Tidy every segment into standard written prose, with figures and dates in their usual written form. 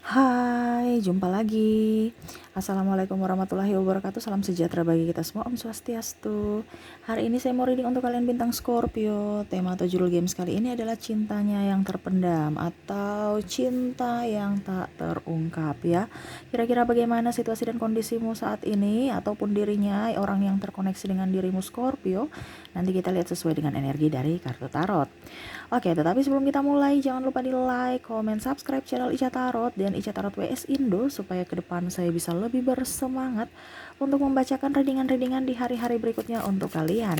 Hai, jumpa lagi. Assalamualaikum warahmatullahi wabarakatuh. Salam sejahtera bagi kita semua. Om Swastiastu. Hari ini saya mau reading untuk kalian bintang Scorpio. Tema atau judul games kali ini adalah cintanya yang terpendam atau cinta yang tak terungkap ya. Kira-kira bagaimana situasi dan kondisimu saat ini ataupun dirinya orang yang terkoneksi dengan dirimu Scorpio? Nanti kita lihat sesuai dengan energi dari kartu tarot. Oke, tetapi sebelum kita mulai, jangan lupa di like, comment, subscribe channel Ica Tarot dan Ica Tarot WS Indo supaya ke depan saya bisa lebih bersemangat untuk membacakan readingan-readingan di hari-hari berikutnya untuk kalian.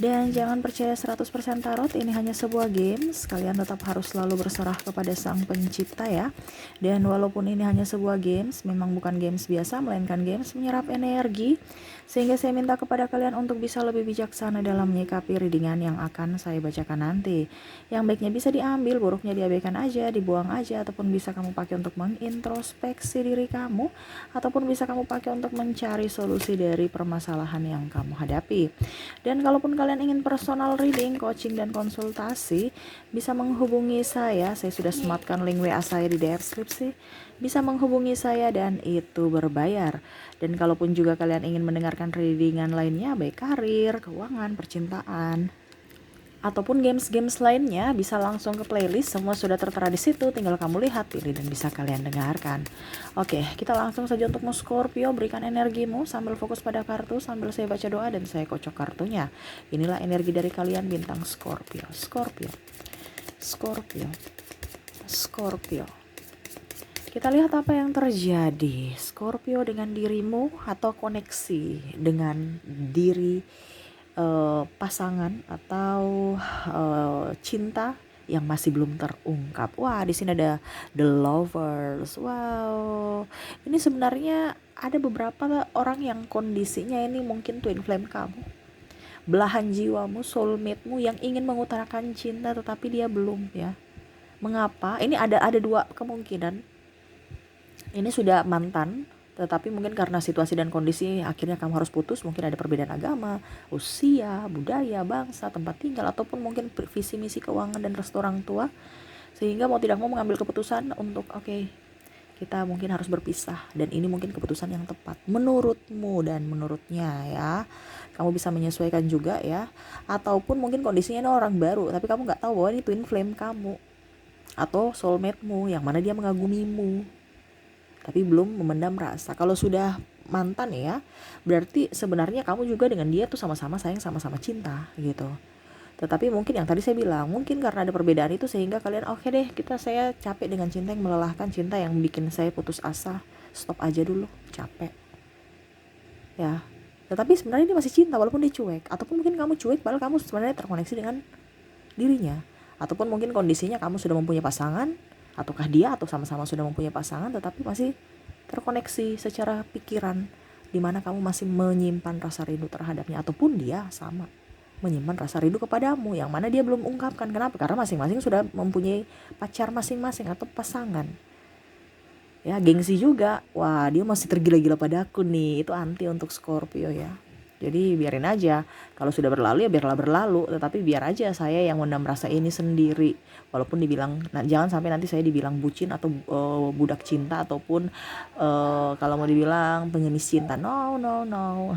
Dan jangan percaya 100% tarot, ini hanya sebuah games. Kalian tetap harus selalu berserah kepada Sang Pencipta ya. Dan walaupun ini hanya sebuah games, memang bukan games biasa, melainkan games menyerap energi. Sehingga saya minta kepada kalian untuk bisa lebih bijaksana dalam menyikapi readingan yang akan saya bacakan nanti. Yang baiknya bisa diambil, buruknya diabaikan aja, dibuang aja, ataupun bisa kamu pakai untuk mengintrospeksi diri kamu, ataupun bisa kamu pakai untuk mencari solusi dari permasalahan yang kamu hadapi. Dan kalaupun kalian ingin personal reading, coaching, dan konsultasi, bisa menghubungi saya sudah sematkan link WA saya di deskripsi, bisa menghubungi saya dan itu berbayar. Dan kalaupun juga kalian ingin mendengarkan readingan lainnya, baik karir, keuangan, percintaan, ataupun games-games lainnya, bisa langsung ke playlist, semua sudah tertera di situ, tinggal kamu lihat, pilih dan bisa kalian dengarkan. Oke, kita langsung saja untuk Scorpio, berikan energimu sambil fokus pada kartu, sambil saya baca doa dan saya kocok kartunya. Inilah energi dari kalian bintang Scorpio. Scorpio. Scorpio. Scorpio. Kita lihat apa yang terjadi Scorpio dengan dirimu atau koneksi dengan diri pasangan atau cinta yang masih belum terungkap. Wah, di sini ada The Lovers. Wow. Ini sebenarnya ada beberapa orang yang kondisinya ini mungkin twin flame kamu. Belahan jiwamu, soulmate-mu yang ingin mengutarakan cinta tetapi dia belum ya. Mengapa? Ini ada dua kemungkinan. Ini sudah mantan, tetapi mungkin karena situasi dan kondisi akhirnya kamu harus putus, mungkin ada perbedaan agama, usia, budaya, bangsa, tempat tinggal, ataupun mungkin visi misi keuangan dan restu orang tua, sehingga mau tidak mau mengambil keputusan untuk oke, kita mungkin harus berpisah, dan ini mungkin keputusan yang tepat menurutmu dan menurutnya ya. Kamu bisa menyesuaikan juga ya, ataupun mungkin kondisinya ini orang baru tapi kamu nggak tahu bahwa ini twin flame kamu atau soulmate-mu yang mana dia mengagumimu tapi belum memendam rasa. Kalau sudah mantan ya, berarti sebenarnya kamu juga dengan dia tuh sama-sama sayang, sama-sama cinta gitu. Tetapi mungkin yang tadi saya bilang, mungkin karena ada perbedaan itu sehingga kalian oke deh, saya capek dengan cinta yang melelahkan, cinta yang bikin saya putus asa, stop aja dulu, capek ya. Tetapi sebenarnya dia masih cinta walaupun dia cuek, ataupun mungkin kamu cuek padahal kamu sebenarnya terkoneksi dengan dirinya, ataupun mungkin kondisinya kamu sudah mempunyai pasangan, ataukah dia atau sama-sama sudah mempunyai pasangan tetapi masih terkoneksi secara pikiran, di mana kamu masih menyimpan rasa rindu terhadapnya, ataupun dia sama menyimpan rasa rindu kepadamu yang mana dia belum ungkapkan. Kenapa? Karena masing-masing sudah mempunyai pacar masing-masing atau pasangan ya. Gengsi juga, wah dia masih tergila-gila padaku nih, itu anti untuk Scorpio ya. Jadi biarin aja, kalau sudah berlalu ya biarlah berlalu, tetapi biar aja saya yang mendam rasa ini sendiri. Walaupun dibilang, nah jangan sampai nanti saya dibilang bucin atau budak cinta, ataupun kalau mau dibilang pengemis cinta. No no no.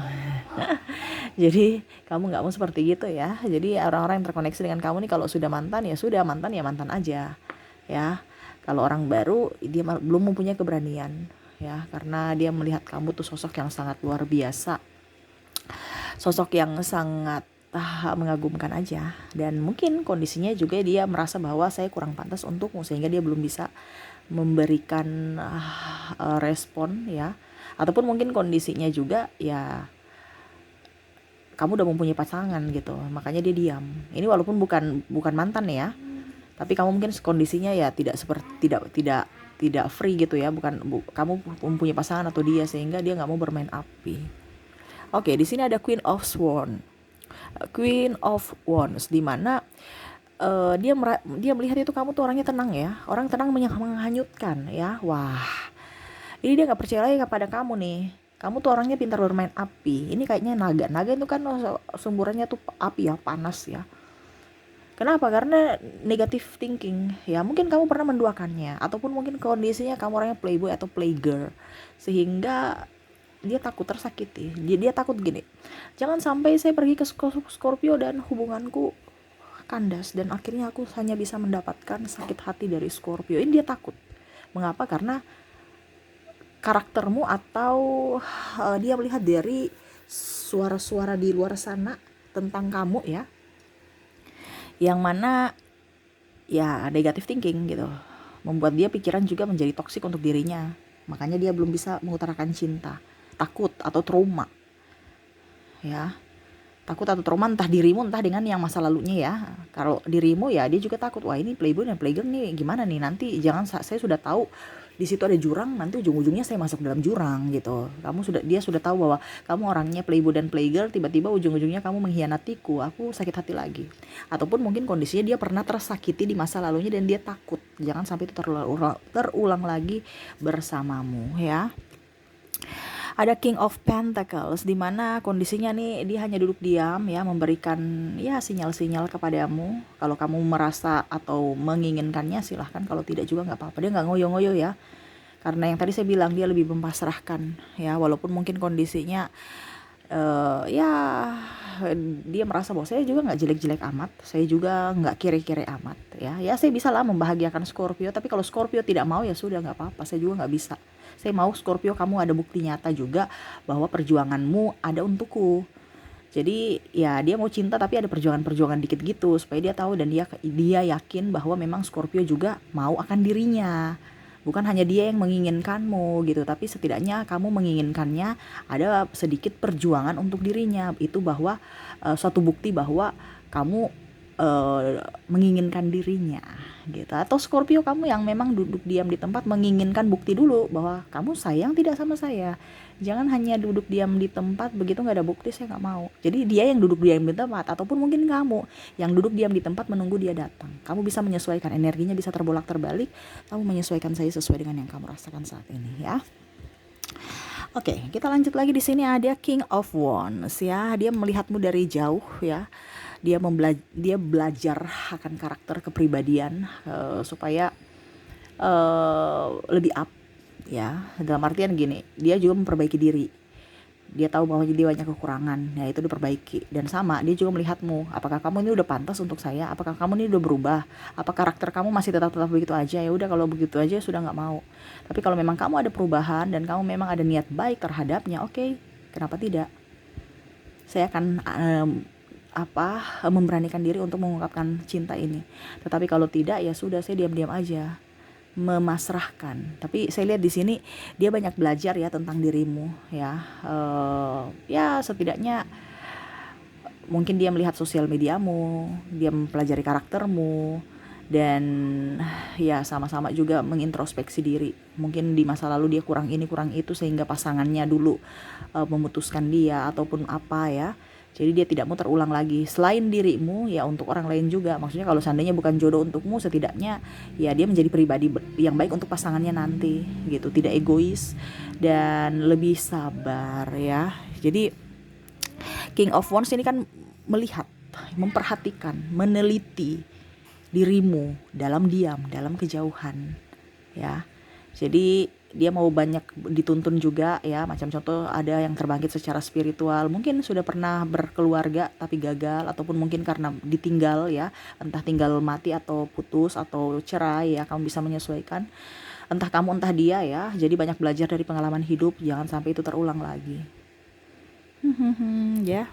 Jadi kamu nggak mau seperti gitu ya. Jadi orang-orang yang terkoneksi dengan kamu nih, kalau sudah mantan ya sudah, mantan ya mantan aja ya. Kalau orang baru dia belum mempunyai keberanian ya, karena dia melihat kamu tuh sosok yang sangat luar biasa, sosok yang sangat mengagumkan aja. Dan mungkin kondisinya juga dia merasa bahwa saya kurang pantas untukmu, sehingga dia belum bisa memberikan respon ya. Ataupun mungkin kondisinya juga ya kamu udah mempunyai pasangan gitu, makanya dia diam. Ini walaupun bukan mantan ya, tapi kamu mungkin kondisinya ya tidak seperti tidak free gitu ya, kamu mempunyai pasangan atau dia, sehingga dia nggak mau bermain api. Oke, di sini ada Queen of Swords. Queen of Wands, di mana dia melihat itu kamu tuh orangnya tenang ya, orang tenang menghanyutkan ya. Wah, ini dia nggak percaya lagi kepada kamu nih. Kamu tuh orangnya pintar bermain api. Ini kayaknya naga itu kan sumburannya tuh api ya, panas ya. Kenapa? Karena negative thinking. Ya, mungkin kamu pernah menduakannya, ataupun mungkin kondisinya kamu orangnya playboy atau playgirl, sehingga dia takut tersakiti. Dia takut gini, jangan sampai saya pergi ke Scorpio dan hubunganku kandas dan akhirnya aku hanya bisa mendapatkan sakit hati dari Scorpio. Ini dia takut. Mengapa? Karena karaktermu atau dia melihat dari suara-suara di luar sana tentang kamu ya, yang mana ya negative thinking gitu, membuat dia pikiran juga menjadi toksik untuk dirinya. Makanya dia belum bisa mengutarakan cinta, takut atau trauma ya. Takut atau trauma entah dirimu entah dengan yang masa lalunya ya. Kalau dirimu ya dia juga takut, wah ini playboy dan playgirl nih gimana nih, nanti jangan saya sudah tahu di situ ada jurang, nanti ujung-ujungnya saya masuk dalam jurang gitu. Dia sudah tahu bahwa kamu orangnya playboy dan playgirl, tiba-tiba ujung-ujungnya kamu mengkhianatiku, aku sakit hati lagi. Ataupun mungkin kondisinya dia pernah tersakiti di masa lalunya dan dia takut jangan sampai itu terulang lagi bersamamu ya. Ada King of Pentacles, di mana kondisinya nih dia hanya duduk diam ya, memberikan ya sinyal-sinyal kepadamu. Kalau kamu merasa atau menginginkannya silahkan, kalau tidak juga nggak apa-apa. Dia nggak ngoyo-ngoyo ya, karena yang tadi saya bilang dia lebih mempasrahkan ya, walaupun mungkin kondisinya ya dia merasa bahwa saya juga nggak jelek-jelek amat, saya juga nggak kere-kere amat ya. Ya saya bisa lah membahagiakan Scorpio, tapi kalau Scorpio tidak mau ya sudah nggak apa-apa, saya juga nggak bisa. Saya mau Scorpio kamu ada bukti nyata juga bahwa perjuanganmu ada untukku. Jadi ya dia mau cinta tapi ada perjuangan-perjuangan dikit gitu supaya dia tahu dan dia yakin bahwa memang Scorpio juga mau akan dirinya. Bukan hanya dia yang menginginkanmu gitu, tapi setidaknya kamu menginginkannya, ada sedikit perjuangan untuk dirinya. Itu bahwa suatu bukti bahwa kamu menginginkan dirinya gitu. Atau Scorpio kamu yang memang duduk diam di tempat menginginkan bukti dulu bahwa kamu sayang tidak sama saya. Jangan hanya duduk diam di tempat begitu nggak ada bukti, saya nggak mau. Jadi dia yang duduk diam di tempat, ataupun mungkin kamu yang duduk diam di tempat menunggu dia datang. Kamu bisa menyesuaikan, energinya bisa terbolak terbalik. Kamu menyesuaikan saya sesuai dengan yang kamu rasakan saat ini ya. Oke, kita lanjut lagi. Di sini ada King of Wands ya. Dia melihatmu dari jauh ya. Dia belajar akan karakter kepribadian supaya lebih up ya. Dalam artian gini, dia juga memperbaiki diri. Dia tahu bahwa dia banyak kekurangan, ya itu diperbaiki. Dan sama, dia juga melihatmu, apakah kamu ini udah pantas untuk saya, apakah kamu ini udah berubah, apa karakter kamu masih tetap begitu aja. Ya udah, kalau begitu aja sudah nggak mau. Tapi kalau memang kamu ada perubahan dan kamu memang ada niat baik terhadapnya, oke, kenapa tidak? Saya akan memberanikan diri untuk mengungkapkan cinta ini. Tetapi kalau tidak, ya sudah, saya diam-diam aja, memasrahkan. Tapi saya lihat di sini dia banyak belajar ya tentang dirimu ya. Ya setidaknya mungkin dia melihat sosial mediamu, dia mempelajari karaktermu, dan ya sama-sama juga mengintrospeksi diri. Mungkin di masa lalu dia kurang ini kurang itu sehingga pasangannya dulu memutuskan dia ataupun apa ya. Jadi dia tidak mau terulang lagi. Selain dirimu ya untuk orang lain juga. Maksudnya kalau seandainya bukan jodoh untukmu, setidaknya ya dia menjadi pribadi yang baik untuk pasangannya nanti gitu. Tidak egois dan lebih sabar ya. Jadi King of Wands ini kan melihat, memperhatikan, meneliti dirimu dalam diam, dalam kejauhan ya. Jadi dia mau banyak dituntun juga ya, macam contoh ada yang terbangkit secara spiritual, mungkin sudah pernah berkeluarga tapi gagal, ataupun mungkin karena ditinggal ya, entah tinggal mati atau putus atau cerai ya, kamu bisa menyesuaikan, entah kamu entah dia ya. Jadi banyak belajar dari pengalaman hidup, jangan sampai itu terulang lagi. Ya.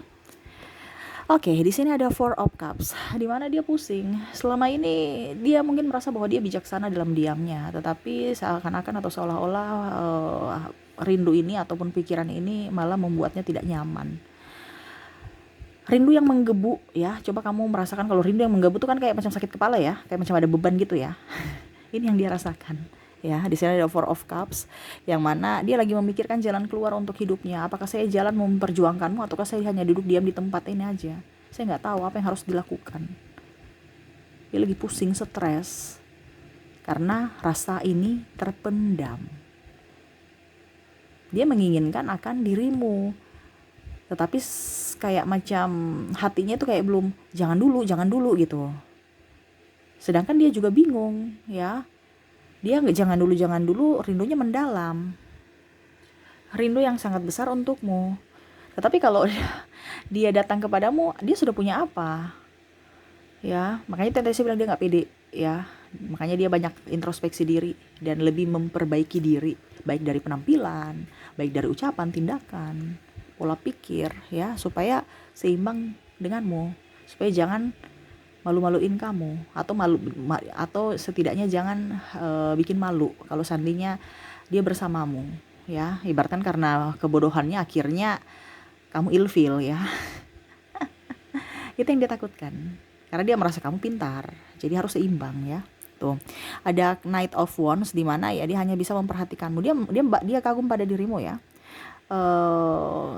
Oke, di sini ada Four of Cups, di mana dia pusing. Selama ini dia mungkin merasa bahwa dia bijaksana dalam diamnya, tetapi seakan-akan atau seolah-olah rindu ini ataupun pikiran ini malah membuatnya tidak nyaman. Rindu yang menggebu ya, coba kamu merasakan kalau rindu yang menggebu itu kan kayak macam sakit kepala ya, kayak macam ada beban gitu ya. Ini yang dia rasakan. Ya, di sini ada Four of Cups, yang mana dia lagi memikirkan jalan keluar untuk hidupnya. Apakah saya jalan memperjuangkanmu, ataukah saya hanya duduk diam di tempat ini aja? Saya nggak tahu apa yang harus dilakukan. Dia lagi pusing, stres, karena rasa ini terpendam. Dia menginginkan akan dirimu, tetapi kayak macam hatinya itu kayak belum, jangan dulu gitu. Sedangkan dia juga bingung ya. Dia nggak, jangan dulu rindunya mendalam, rindu yang sangat besar untukmu. Tetapi kalau dia datang kepadamu, dia sudah punya apa? Ya, makanya tadi saya bilang dia nggak pede ya. Makanya dia banyak introspeksi diri dan lebih memperbaiki diri, baik dari penampilan, baik dari ucapan, tindakan, pola pikir ya, supaya seimbang denganmu, supaya jangan malu-maluin kamu, atau atau setidaknya jangan bikin malu kalau seandainya dia bersamamu ya. Ibaratkan karena kebodohannya akhirnya kamu ilfeel ya. Itu yang dia takutkan. Karena dia merasa kamu pintar. Jadi harus seimbang ya. Tuh. Ada Knight of Wands di mana ya dia hanya bisa memperhatikanmu. Dia kagum pada dirimu ya.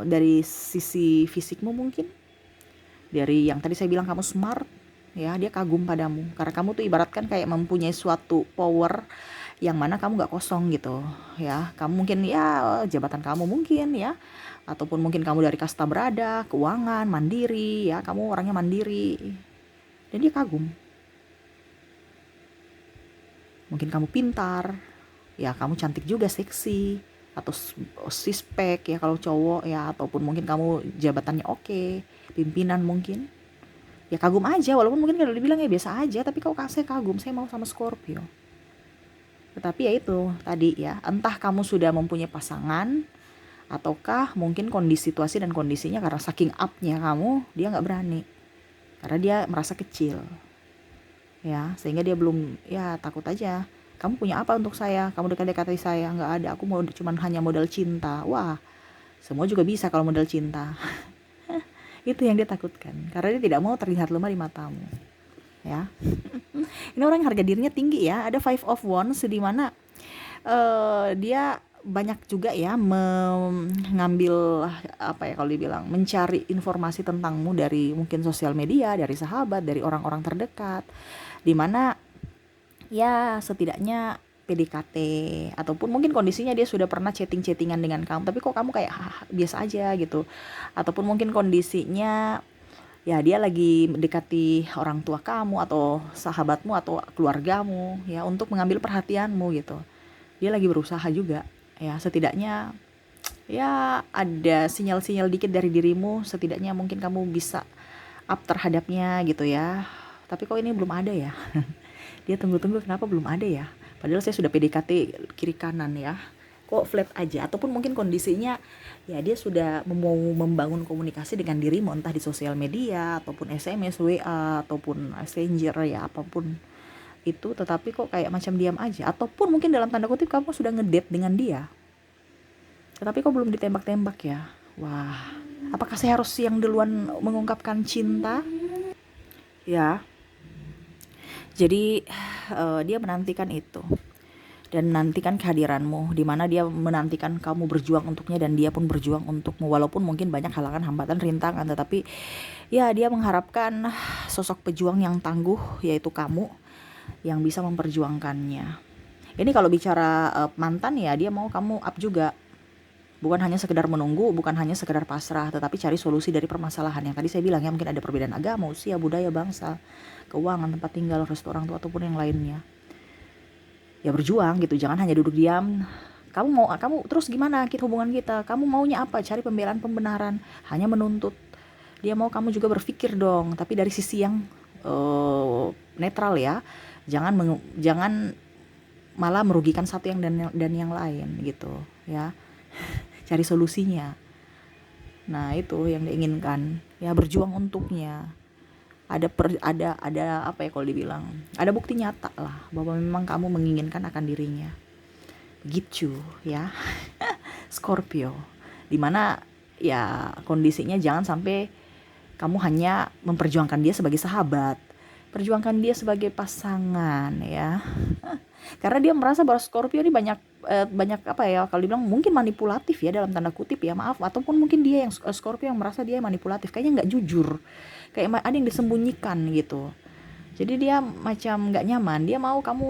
Dari sisi fisikmu mungkin. Dari yang tadi saya bilang kamu smart ya, dia kagum padamu. Karena kamu tuh ibaratkan kayak mempunyai suatu power yang mana kamu nggak kosong gitu ya. Kamu mungkin ya jabatan kamu mungkin ya, ataupun mungkin kamu dari kasta berada, keuangan, mandiri ya, kamu orangnya mandiri dan dia kagum. Mungkin kamu pintar ya, kamu cantik juga, seksi, atau sispek ya kalau cowok ya, ataupun mungkin kamu jabatannya oke, pimpinan mungkin ya, kagum aja. Walaupun mungkin kalau dibilang ya biasa aja, tapi kok saya kagum, saya mau sama Scorpio. Tetapi ya itu tadi ya, entah kamu sudah mempunyai pasangan, ataukah mungkin situasi dan kondisinya karena saking up-nya kamu, dia nggak berani karena dia merasa kecil ya, sehingga dia belum, ya takut aja. Kamu punya apa untuk saya, kamu dekat-dekati saya? Nggak ada, aku mau cuman hanya modal cinta. Wah, semua juga bisa kalau modal cinta. Itu yang dia takutkan, karena dia tidak mau terlihat lemah di matamu ya. Ini orang yang harga dirinya tinggi ya. Ada Five of Wands di mana dia banyak juga ya mengambil apa ya kalau dibilang, mencari informasi tentangmu dari mungkin sosial media, dari sahabat, dari orang-orang terdekat, dimana ya setidaknya PDKT, ataupun mungkin kondisinya dia sudah pernah chatting-chattingan dengan kamu, tapi kok kamu kayak biasa aja gitu, ataupun mungkin kondisinya ya dia lagi mendekati orang tua kamu atau sahabatmu atau keluargamu ya, untuk mengambil perhatianmu gitu. Dia lagi berusaha juga ya, setidaknya ya ada sinyal-sinyal dikit dari dirimu, setidaknya mungkin kamu bisa up terhadapnya gitu ya. Tapi kok ini belum ada ya. Dia tunggu-tunggu, kenapa belum ada ya, padahal saya sudah PDKT kiri kanan ya, kok flat aja. Ataupun mungkin kondisinya ya dia sudah mau membangun komunikasi dengan dirimu, entah di sosial media ataupun SMS, WA ataupun Messenger ya, apapun itu, tetapi kok kayak macam diam aja. Ataupun mungkin dalam tanda kutip kamu sudah ngedate dengan dia, tetapi kok belum ditembak-tembak ya. Wah, apakah saya harus yang duluan mengungkapkan cinta ya? Jadi dia menantikan itu dan menantikan kehadiranmu, di mana dia menantikan kamu berjuang untuknya dan dia pun berjuang untukmu, walaupun mungkin banyak halangan, hambatan, rintangan, tetapi ya dia mengharapkan sosok pejuang yang tangguh, yaitu kamu yang bisa memperjuangkannya. Ini kalau bicara mantan ya, dia mau kamu up juga, bukan hanya sekedar menunggu, bukan hanya sekedar pasrah, tetapi cari solusi dari permasalahan yang tadi saya bilang ya. Mungkin ada perbedaan agama, usia, budaya, bangsa, keuangan, tempat tinggal, restu orang tua, ataupun yang lainnya. Ya berjuang gitu, jangan hanya duduk diam. Kamu terus gimana hubungan kita? Kamu maunya apa? Cari pembelaan, pembenaran, hanya menuntut. Dia mau kamu juga berpikir dong, tapi dari sisi yang netral ya. Jangan malah merugikan satu yang dan yang lain gitu ya. Cari solusinya. Nah, itu yang diinginkan. Ya berjuang untuknya. Ada apa ya kalau dibilang, ada bukti nyata lah bahwa memang kamu menginginkan akan dirinya gitu ya. Scorpio, dimana ya kondisinya jangan sampai kamu hanya memperjuangkan dia sebagai sahabat, perjuangkan dia sebagai pasangan ya. Karena dia merasa bahwa Scorpio ini banyak apa ya kalau dibilang, mungkin manipulatif ya, dalam tanda kutip ya, maaf, ataupun mungkin dia yang Scorpio yang merasa dia manipulatif, kayaknya nggak jujur, kayak ada yang disembunyikan gitu. Jadi dia macam nggak nyaman, dia mau kamu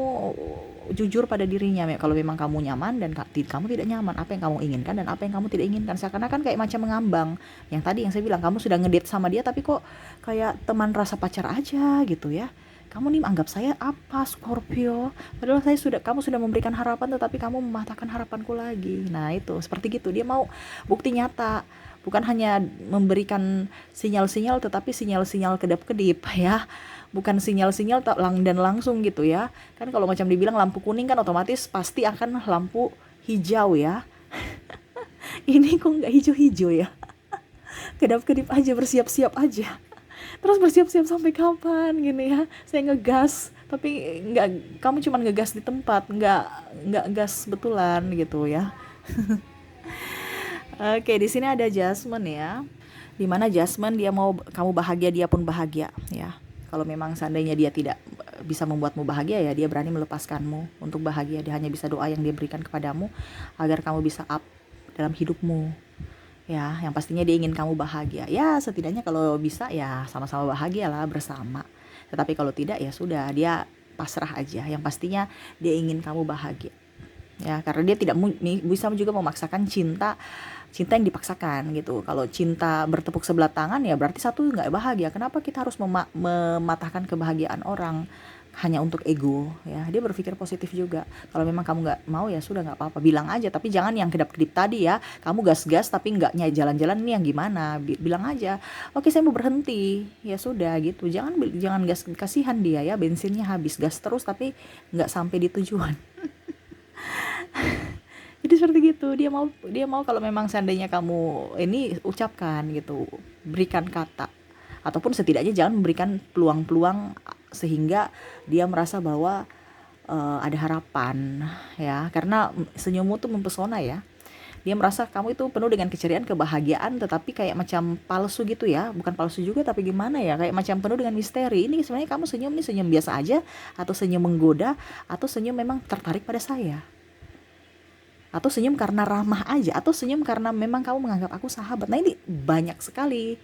jujur pada dirinya. Kalau memang kamu nyaman dan kamu tidak nyaman, apa yang kamu inginkan dan apa yang kamu tidak inginkan, seakan-akan kayak macam mengambang. Yang tadi yang saya bilang, kamu sudah ngedate sama dia tapi kok kayak teman rasa pacar aja gitu ya, kamu nih anggap saya apa, Scorpio? Padahal kamu sudah memberikan harapan, tetapi kamu mematahkan harapanku lagi. Nah itu seperti gitu, dia mau bukti nyata, bukan hanya memberikan sinyal-sinyal, tetapi sinyal-sinyal kedap-kedip ya, bukan sinyal-sinyal dan langsung gitu ya. Kan kalau macam dibilang lampu kuning kan otomatis pasti akan lampu hijau ya. Ini kok nggak hijau-hijau ya, kedap-kedip aja, bersiap-siap aja. Terus bersiap-siap sampai kapan gini ya, saya ngegas tapi nggak, kamu cuma ngegas di tempat, nggak gas betulan gitu ya. Oke, di sini ada Jasmine ya, dimana Jasmine dia mau kamu bahagia, dia pun bahagia ya. Kalau memang seandainya dia tidak bisa membuatmu bahagia ya, dia berani melepaskanmu untuk bahagia. Dia hanya bisa doa yang dia berikan kepadamu agar kamu bisa up dalam hidupmu ya, yang pastinya dia ingin kamu bahagia ya, setidaknya kalau bisa ya sama-sama bahagia lah bersama. Tetapi kalau tidak ya sudah, dia pasrah aja, yang pastinya dia ingin kamu bahagia ya, karena dia tidak bisa juga memaksakan cinta yang dipaksakan gitu. Kalau cinta bertepuk sebelah tangan ya berarti satu nggak bahagia. Kenapa kita harus mematahkan kebahagiaan orang hanya untuk ego ya? Dia berpikir positif juga. Kalau memang kamu nggak mau ya sudah, nggak apa-apa, bilang aja, tapi jangan yang kedap-kedip tadi ya. Kamu gas-gas tapi nggak jalan-jalan, ini yang gimana? Bilang aja, oke saya mau berhenti, ya sudah gitu. Jangan gas, kasihan dia ya, bensinnya habis, gas terus tapi nggak sampai di tujuan. Jadi seperti gitu, dia mau kalau memang seandainya kamu ini ucapkan gitu, berikan kata, ataupun setidaknya jangan memberikan peluang-peluang sehingga dia merasa bahwa ada harapan ya, karena senyummu tuh mempesona ya. Dia merasa kamu itu penuh dengan keceriaan, kebahagiaan, tetapi kayak macam palsu gitu ya, bukan palsu juga tapi gimana ya, kayak macam penuh dengan misteri. Ini sebenarnya kamu senyum nih, senyum biasa aja, atau senyum menggoda, atau senyum memang tertarik pada saya, atau senyum karena ramah aja, atau senyum karena memang kamu menganggap aku sahabat. Nah ini banyak sekali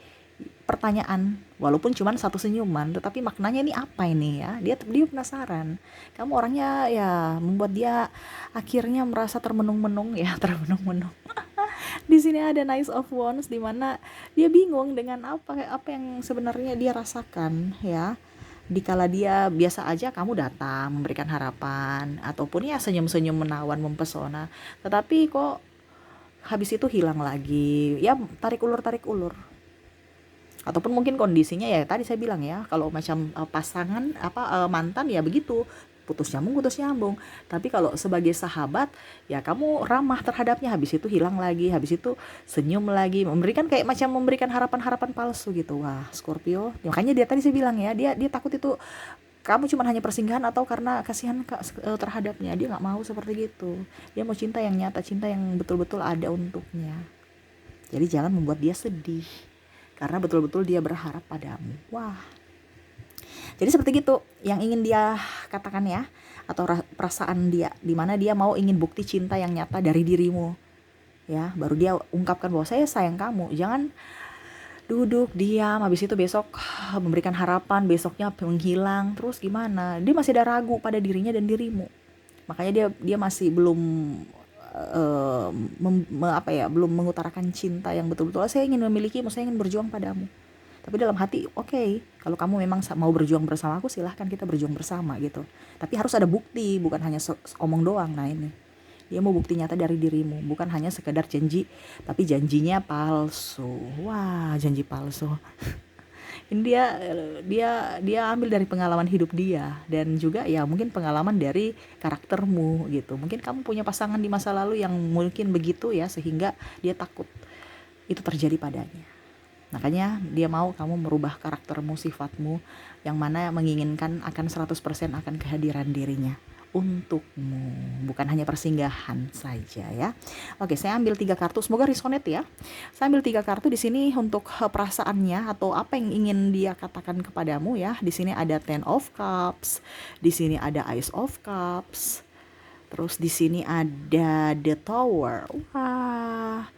pertanyaan, walaupun cuma satu senyuman, tetapi maknanya ini apa ini ya, dia penasaran. Kamu orangnya ya membuat dia akhirnya merasa termenung-menung ya, termenung-menung. Di sini ada Knight of Wands, di mana dia bingung dengan apa yang sebenarnya dia rasakan ya. Dikala dia biasa aja kamu datang memberikan harapan ataupun ya senyum-senyum menawan mempesona, tetapi kok habis itu hilang lagi ya, tarik ulur. Ataupun mungkin kondisinya ya tadi saya bilang ya, kalau macam pasangan mantan ya begitu, putus nyambung. Tapi kalau sebagai sahabat ya kamu ramah terhadapnya, habis itu hilang lagi, habis itu senyum lagi, memberikan kayak macam memberikan harapan palsu gitu. Wah Scorpio, makanya dia tadi saya bilang ya, dia takut itu kamu cuma hanya persinggahan atau karena kasihan terhadapnya. Dia nggak mau seperti gitu, dia mau cinta yang nyata, cinta yang betul-betul ada untuknya. Jadi jangan membuat dia sedih, karena betul-betul dia berharap padamu. Wah, jadi seperti gitu yang ingin dia katakan ya, atau perasaan dia, dimana dia mau ingin bukti cinta yang nyata dari dirimu ya, baru dia ungkapkan bahwa saya sayang kamu. Jangan duduk diam, habis itu besok memberikan harapan, besoknya menghilang, terus gimana? Dia masih ada ragu pada dirinya dan dirimu. Makanya dia masih belum belum mengutarakan cinta yang betul-betul, saya ingin memilikimu, saya ingin berjuang padamu. Tapi dalam hati, oke, kalau kamu memang mau berjuang bersama aku, silahkan kita berjuang bersama gitu. Tapi harus ada bukti, bukan hanya omong doang. Nah ini, dia mau bukti nyata dari dirimu, bukan hanya sekedar janji, tapi janjinya palsu. Wah, janji palsu. Ini dia ambil dari pengalaman hidup dia, dan juga ya mungkin pengalaman dari karaktermu gitu. Mungkin kamu punya pasangan di masa lalu yang mungkin begitu ya, sehingga dia takut itu terjadi padanya. Makanya dia mau kamu merubah karaktermu, sifatmu, yang mana menginginkan akan 100% akan kehadiran dirinya untukmu, bukan hanya persinggahan saja ya. Oke, saya ambil 3 kartu, semoga resonate ya. Saya ambil 3 kartu di sini untuk perasaannya atau apa yang ingin dia katakan kepadamu ya. Di sini ada Ten of Cups, di sini ada Ace of Cups, terus di sini ada The Tower. Wah,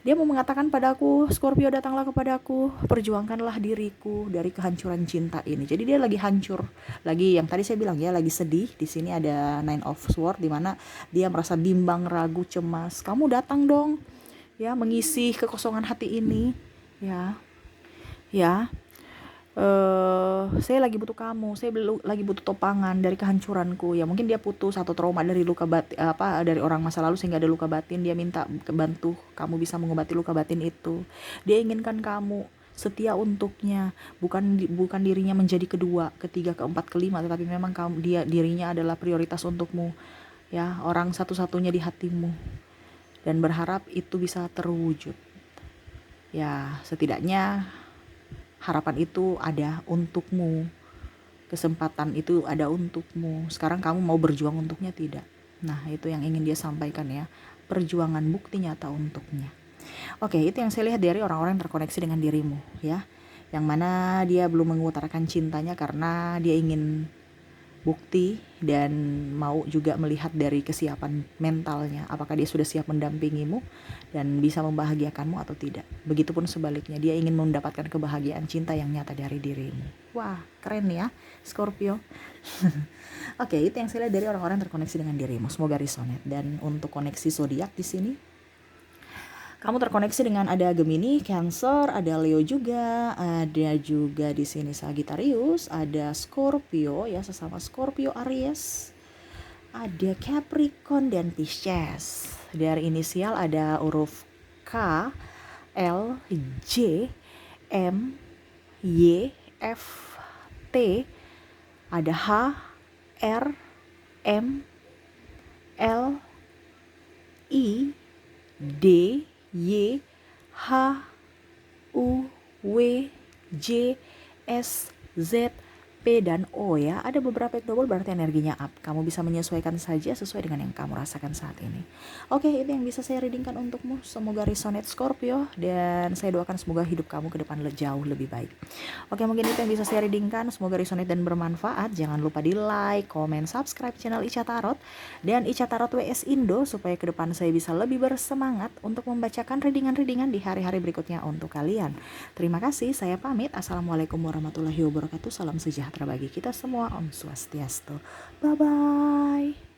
dia mau mengatakan padaku, Scorpio, datanglah kepadaku, perjuangkanlah diriku dari kehancuran cinta ini. Jadi dia lagi hancur, lagi yang tadi saya bilang ya, lagi sedih. Di sini ada Nine of Swords, di mana dia merasa bimbang, ragu, cemas. Kamu datang dong, ya, mengisi kekosongan hati ini, ya. saya lagi butuh kamu, saya lagi butuh topangan dari kehancuranku. Ya mungkin dia putus atau trauma dari luka batin, dari orang masa lalu sehingga ada luka batin. Dia minta bantu kamu bisa mengobati luka batin itu. Dia inginkan kamu setia untuknya, bukan dirinya menjadi kedua, ketiga, keempat, kelima, tetapi memang dirinya adalah prioritas untukmu, ya, orang satu-satunya di hatimu, dan berharap itu bisa terwujud. Ya, setidaknya harapan itu ada untukmu, kesempatan itu ada untukmu. Sekarang kamu mau berjuang untuknya tidak? Nah, itu yang ingin dia sampaikan ya. Perjuangan bukti nyata untuknya. Oke, itu yang saya lihat dari orang-orang yang terkoneksi dengan dirimu ya. Yang mana dia belum mengutarakan cintanya karena dia ingin bukti dan mau juga melihat dari kesiapan mentalnya, apakah dia sudah siap mendampingimu dan bisa membahagiakanmu atau tidak. Begitupun sebaliknya, dia ingin mendapatkan kebahagiaan cinta yang nyata dari dirimu. Wah, keren ya Scorpio. Oke, itu yang saya lihat dari orang-orang yang terkoneksi dengan dirimu. Semoga resonate. Dan untuk koneksi zodiak di sini, kamu terkoneksi dengan ada Gemini, Cancer, ada Leo juga, ada juga di sini Sagittarius, ada Scorpio ya, sesama Scorpio Aries, ada Capricorn dan Pisces. Dari inisial ada huruf K, L, J, M, Y, F, T, ada H, R, M, L, I, D, Y, H, U, W, J, S, Z, P, dan O ya. Ada beberapa yang double berarti energinya up. Kamu bisa menyesuaikan saja sesuai dengan yang kamu rasakan saat ini. Oke, itu yang bisa saya readingkan untukmu. Semoga resonate Scorpio, dan saya doakan semoga hidup kamu ke depan jauh lebih baik. Oke, mungkin itu yang bisa saya readingkan. Semoga resonate dan bermanfaat. Jangan lupa di like, comment, subscribe channel Ica Tarot dan Ica Tarot WS Indo supaya ke depan saya bisa lebih bersemangat untuk membacakan readingan-readingan di hari-hari berikutnya untuk kalian. Terima kasih, saya pamit. Assalamualaikum warahmatullahi wabarakatuh. Salam sejahtera bagi kita semua. Om Swastiastu. Bye-bye.